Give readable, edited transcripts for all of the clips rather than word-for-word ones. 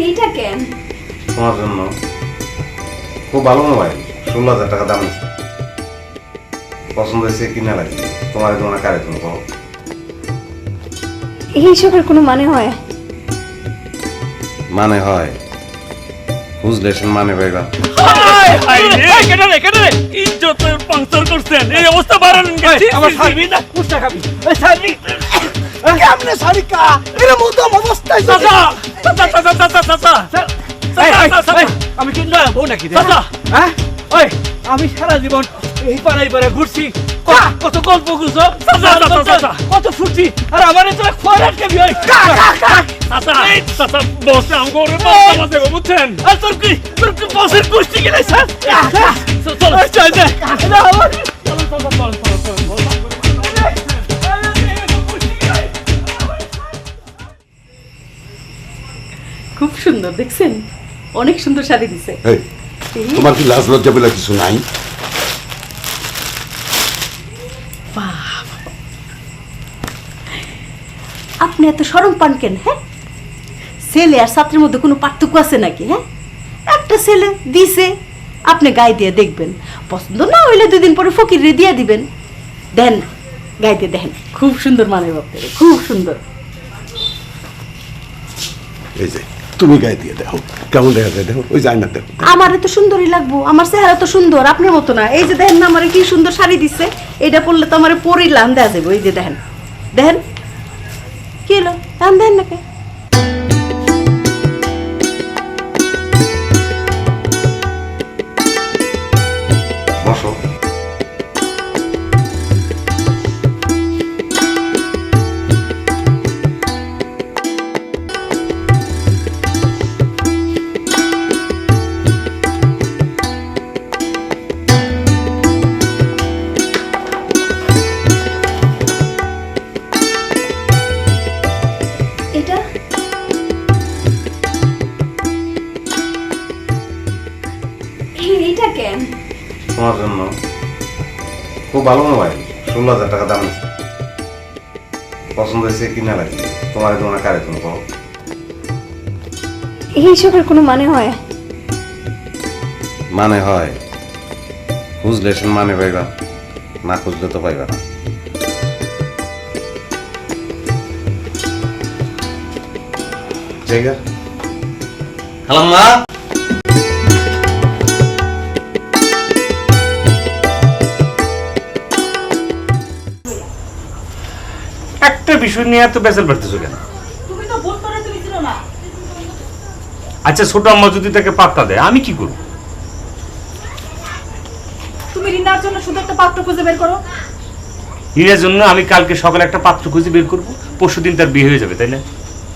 এইটা কেন? তোমার জন্য খুব ভালো মোবাইল, 16,000 টাকা দাম আছে। পছন্দ হয়েছে কিনা লাগে তোমার তোমার কারে তুমি কো এইসবের কোনো মানে হয়? মানে হয় বুঝলে মানে ভাইবা ইজ্জতের পাংচার করছেন, এই অবস্থা বাড়ালেন কেন? আমার সার্ভিস না কুস্তা খাবি ওই সার্ভিস কেমনে সারিকা এর মতো অবস্থায় চাচা চাচা চাচা চাচা চাচা আমি কি না বউ নাকি চাচা? হ্যাঁ ওই আমি সারা জীবন এই পাড়ায় পাড়ায় ঘুরছি, কত গল্প গুজব কত ফুটছি, আর আমার তো খয়রাত কেবি হয় চাচা চাচা বসে আমগো রে বাবা দেব বুঝছেন? আর তোর কি বসের কুস্তি কি নাই স্যার? চল চল দে না আমার খুব সুন্দর দেখছেন, অনেক সুন্দর শাড়ি দিছে। তোমার কি লাজ লজ্জা বলে কিছু নাই? আপনি এত শরম পান কেন? হ্যাঁ, ছেলে আর ছাত্রের মধ্যে কোনো পার্থক্য আছে নাকি? হ্যাঁ, একটা ছেলে দিছে, আপনি গায়ে দিয়ে দেখবেন, পছন্দ না হইলে 2 দিন পরে ফকিরে দিয়ে দিবেন। দেন না, গায়ে দিয়ে দেখেন, খুব সুন্দর মানে বাপরে, খুব সুন্দর। এই যে তুমি গায়ে দিয়ে দেখো কেমন দেখা যায়, দেখো ওই যায় না দেখো। আমার তো সুন্দরই লাগবো, আমার চেহারা তো সুন্দর, আপনার মতো না। এই যে দেখেন না আমার কি সুন্দর শাড়ি দিচ্ছে, এটা পরলে তো আমার পরিলাম দেওয়া যাবে। ওই যে দেখেন দেখেন কি হলো, দাম দেন নাকি? বসো। এটা এইটা কেন? তোমার জন্য খুব ভালো মোবাইল, 16,000 টাকা দাম আছে। পছন্দ হয়েছে কিনা লাগে তোমার তোমার কারে তুমি কো এইসবের কোনো মানে হয়? মানে হয় বুঝলে মানে ভাইবা, না খুঁজলে তো পাইবা না। জায়গা খালাম্মা, একটা বিষয় নিয়ে এত বেজাল বাড়তেছো কেন? তুমি তো ভোট করে তুমি ছিল না। আচ্ছা ছোট আম্মা যদি তাকে পাত্তা দেয় আমি কি করব? তুমি রিনার জন্য শুধু একটা পাত্র খুঁজে বের করো। এর জন্য আমি কালকে সকালে একটা পাত্র খুঁজে বের করব, পরশুদিন তার বিয়ে হয়ে যাবে, তাই না?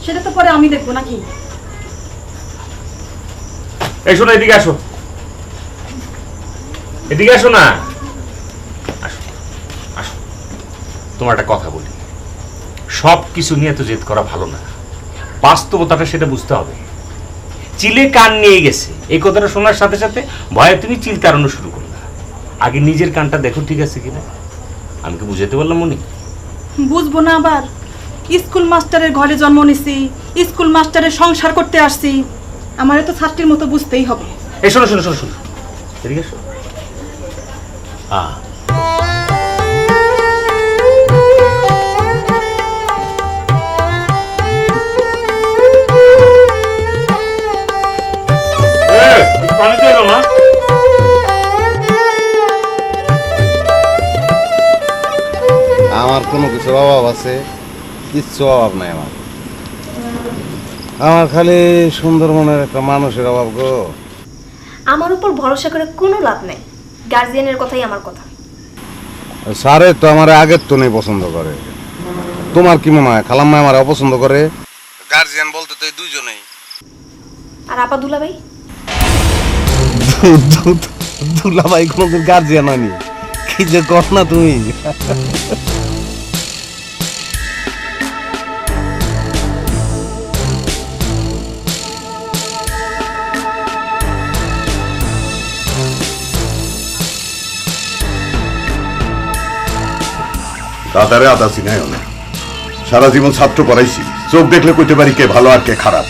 সেটা তো পরে আমি দেখবো নাকি? এই শোনো, এদিকে আসো, এদিকে আসো না, আসো আসো। তোমার একটা কথা বলি, সব কিছু নিয়ে তো জেদ করা ভালো না, বাস্তবতাটা সেটা বুঝতে হবে। চিলে কান নিয়ে গেছে এই কথাটা শোনার সাথে সাথে ভয়ে তুমি চিল তাড়ানো শুরু করলে। আগে নিজের কানটা দেখো ঠিক আছে কিনা। আমি কি বুঝাতে বললাম মনি? বুঝবো না আবার? স্কুল মাস্টারের ঘরে জন্ম নিছি, স্কুল মাস্টারের সংসার করতে আসছি, আমারে তো ছাত্রীর মতো বুঝতেই হবে। এই শোনো শোনো শোনো শোনো, এদিকে এসো। পানি দিয়ে দাও মা। আমার কোনো কিছুর অভাব আছে? কিচ্ছু অভাব নাই আমার। আমার খালি সুন্দর মনের একটা মানুষের অভাব গো। আমার উপর ভরসা করে কোনো লাভ নেই, গার্জিয়ানের কথাই আমার কথা। স্যারে তো আমার আগের তো নেই পছন্দ করে। তোমার কি মনে হয় খালাম্মা আমার অপছন্দ করে? গার্জিয়ান বলতে তো এই দুইজনেই। আর আপা দুলাভাই? দুলাভাই কোনোদিন গার্জিয়ান হয়নি। কি যে কর না তুমি। দাদারে আদা চিনাই না, সারা জীবন ছাত্র পড়াইছি, চোখ দেখলে কইতে পারি কে ভালো আর কে খারাপ।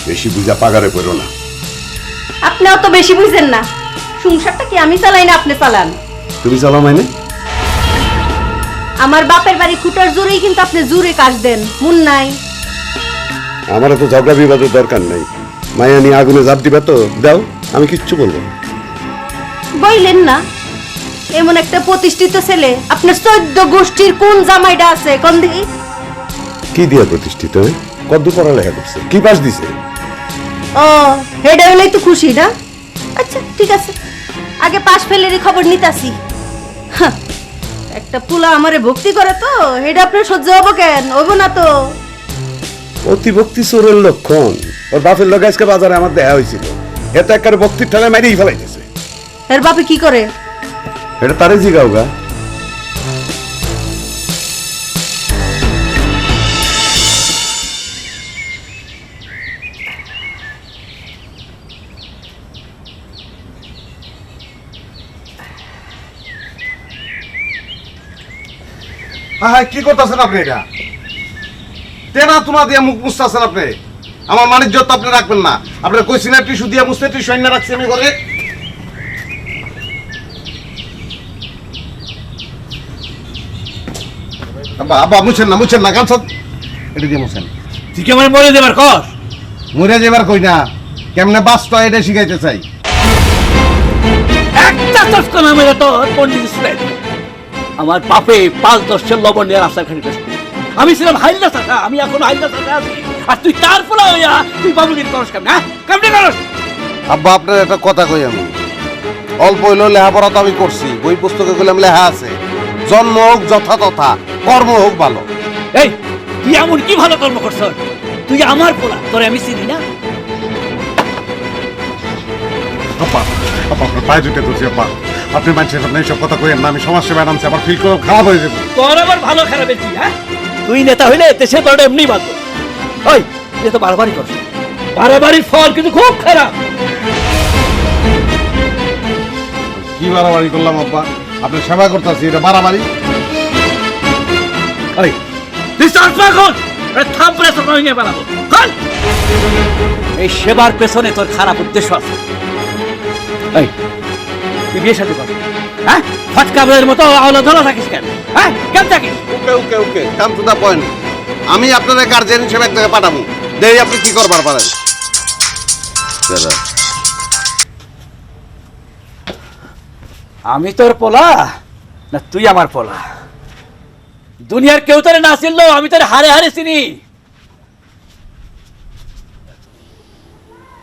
বেশি বুঝা পাগারে পড়ো না। আপনিও তো বেশি বুঝেন না, সংসারটা কি আমি চালাই না আপনি চালান? তুমি চালাও মানে? আমার বাপের বাড়ি খুঁটার জোরেই কিন্তু আপনি জোরে কাজ দেন, মন নাই? আমার তো ঝগড়া বিবাদের দরকার নাই। মায়া নিয়ে আগুনে জাপ দিবে তো দাও, আমি কিচ্ছু বলবো না। বইলেন না, এমন একটা প্রতিষ্ঠিত ছেলে আপনার 14 গোষ্ঠীর কোন জামাইটা আছে কোন দিকে? কি দিয়া প্রতিষ্ঠিত? কত পড়ালেখা করছে, কি পাস দিছে? ও হেডা হলেই তো খুশি না? আচ্ছা ঠিক আছে, আগে পাশ ফেলেরই খবর নিতাছি। হাহ, একটা পুলা আমারে ভক্তি করে তো হেডা আপনার সহ্য হবো কেন? হইব না তো। অতিভক্তি চোরের লক্ষণ। ওর বাপের লোক আজকে বাজারে আমার দেখা হয়েছিল, এত একবারে ভক্তির ঠেলায় মারিয়ে ফেলাইতেছে। এর বাপে কি করে? এটা তারে জিগাও গা। হ্যাঁ কি করতেছেন আপনি? এটা তেনা তুনা দিয়ে মুখ মুছতেছেন আপনি। আমার বাণিজ্য তো আপনি রাখবেন না। আপনার কইছি না টিস্যু দিয়ে মুছতে, টিস্যু এনে রাখছি আমি ঘরে। আব্বা আব্বা মুছেন না গামছা এটা দিয়ে মুছেন। তুই কি আমার মরে দেবার কর? মরে যাবার কই না, কেমনে বাঁচতে হয় এটা শিখাইতে চাই। একটা চস্কা নামে তো পন্ডিত ছিলেন। আমার বাপে 5-10 লবণ নিয়ে রাস্তা খানি গেছে। আমি ছিলাম হাইল্লা থাকা, আমি এখন হাইল্লা থাকা আছি। আর তুই তার ফলা হইয়া তুই বাবুগির করস কেমন? হ্যাঁ কেমনে করস? আব্বা আপনার একটা কথা কই, আমি অল্প হইলেও লেখাপড়া তো আমি করছি, বই পুস্তকে গেলাম লেখা আছে জন্ম হোক যথাতথা, কর্ম হোক ভালো। এই তুই এমন কি ভালো কর্ম করছ? তুই আমার পোলা, তোরে আমি চিনি না। আপা আপা আপনার পায়ে জুটে ধরছি আপা। আপনি মানছেন আপনি এইসব কথা কইেন না, আমি সমাজ সেবা নামছি, আমার ফিল খারাপ হয়ে যাবে। তোর আবার ভালো খারাপ কি? হ্যাঁ তুই নেতা হইলে দেশে তোর এমনি বাঁধব। ওই তুই তো বারবারই করছ, বারবারই ফল কিন্তু খুব খারাপ। কি বাড়াবাড়ি করলাম আব্বা? আপনি সেবা করতেছি, এটা বাড়াবাড়ি? ওই তুই চাষবা এখন থাম প্রেস নিয়ে বানাবো। এই সেবার পেছনে তোর খারাপ উদ্দেশ্য আছে। এই তুই বিয়ে সাথে কর, হ্যাঁ ফটকা বইয়ের মতো আওলা ধরা থাকিস কেন? হ্যাঁ কেন থাকিস? ওকে কাম টু দা পয়েন্ট। আমি আপনার গার্জিয়ান হিসেবে এক জায়গায় পাঠাবো, দেই আপনি কি করবার পারেন। আমি তোর পোলা না তুই আমার পোলা? দুনিয়ার কেউ তোরে না চিনলেও আমি তোর হারে হারে চিনি।